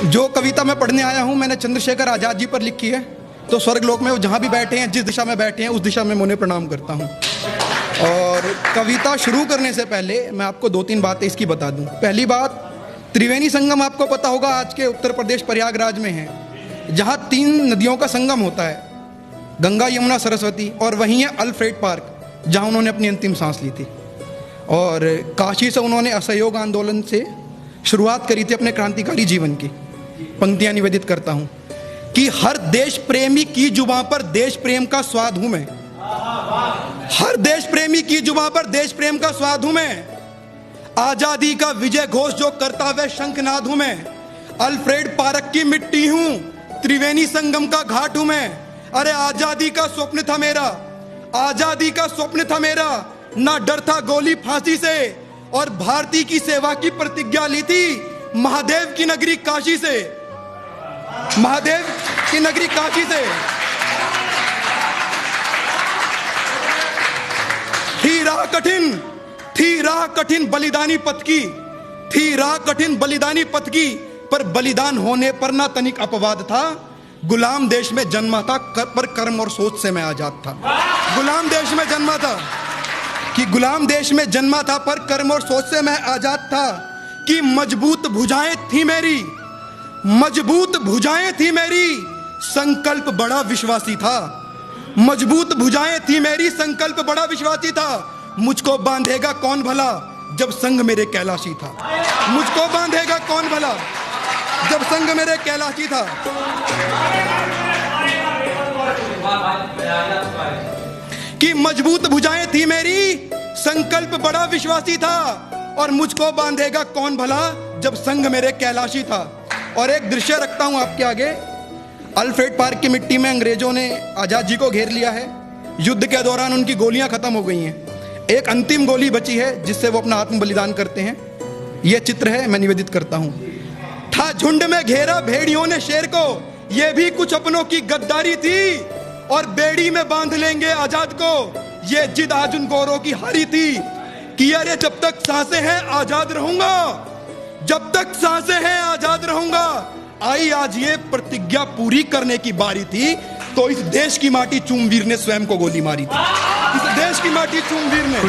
जो कविता मैं पढ़ने आया हूं मैंने चंद्रशेखर आजाद जी पर लिखी है। तो स्वर्गलोक में वो जहां भी बैठे हैं, जिस दिशा में बैठे हैं, उस दिशा में उन्हें प्रणाम करता हूं। और कविता शुरू करने से पहले मैं आपको 2-3 बातें इसकी बता दूं। पहली बात, त्रिवेणी संगम आपको पता होगा आज के उत्तर प्रदेश प्रयागराज में है, जहां 3 नदियों का संगम होता है, गंगा, यमुना, सरस्वती। और वहीं है अल्फ्रेड पार्क, जहां उन्होंने अपनी अंतिम सांस ली थी। और काशी से उन्होंने असहयोग आंदोलन से शुरुआत करी थी अपने क्रांतिकारी जीवन की। पंक्तियां निवेदित करता हूं कि हर देश प्रेमी की जुबां पर देश प्रेम का स्वाद हूं मैं, हर देश प्रेमी की जुबां पर देश प्रेम का स्वाद हूं मैं, आजादी का विजय घोष जो करता वह शंखनाद हूं मैं, अल्फ्रेड पार्क की मिट्टी हूं, त्रिवेणी संगम का घाट हूं मैं। अरे आजादी का स्वप्न था मेरा, आजादी का स्वप्न था मेरा, ना डर था गोली फांसी से, और भारती की सेवा की प्रतिज्ञा ली थी महादेव की नगरी काशी से, महादेव की नगरी काशी से। थी राह कठिन, थी राह कठिन बलिदानी पथ की, थी राह कठिन बलिदानी पथ की, पर बलिदान होने पर ना तनिक अपवाद था। गुलाम देश में जन्मा था पर कर्म और सोच से मैं आजाद था। गुलाम देश में जन्मा था कि गुलाम देश में जन्मा था पर कर्म और सोच से मैं आजाद था। कि मजबूत भुजाएं थी मेरी, मजबूत भुजाएं थी मेरी, संकल्प बड़ा विश्वासी था। मजबूत भुजाएं थी मेरी, संकल्प बड़ा विश्वासी था। मुझको बांधेगा कौन भला जब संग मेरे कैलाशी था, मुझको बांधेगा कौन भला जब संग मेरे कैलाशी था। कि मजबूत भुजाएं थी मेरी, संकल्प बड़ा विश्वासी था, और मुझको बांधेगा कौन भला जब संग मेरे कैलाशी था। और एक दृश्य रखता हूं आपके आगे। अल्फ्रेड पार्क की मिट्टी में अंग्रेजों ने आजाद जी को घेर लिया है। युद्ध के दौरान उनकी गोलियां खत्म हो गई हैं, एक अंतिम गोली बची है जिससे वो अपना आत्म बलिदान करते हैं। यह चित्र है, मैं निवेदित करता हूं। था झुंड में घेरा भेड़ियों ने शेर को, यह भी कुछ अपनों की गद्दारी थी, और बेड़ी में बांध लेंगे आजाद को, यह जिद आज उन गोरों की हारी थी। कि अरे जब तक सांसें हैं आजाद रहूंगा, जब तक सांसें हैं आजाद रहूंगा। आई आज ये प्रतिज्ञा पूरी करने की बारी थी, तो इस देश की माटी चूमवीर ने स्वयं को गोली मारी थी। इस देश की माटी चूमवीर ने।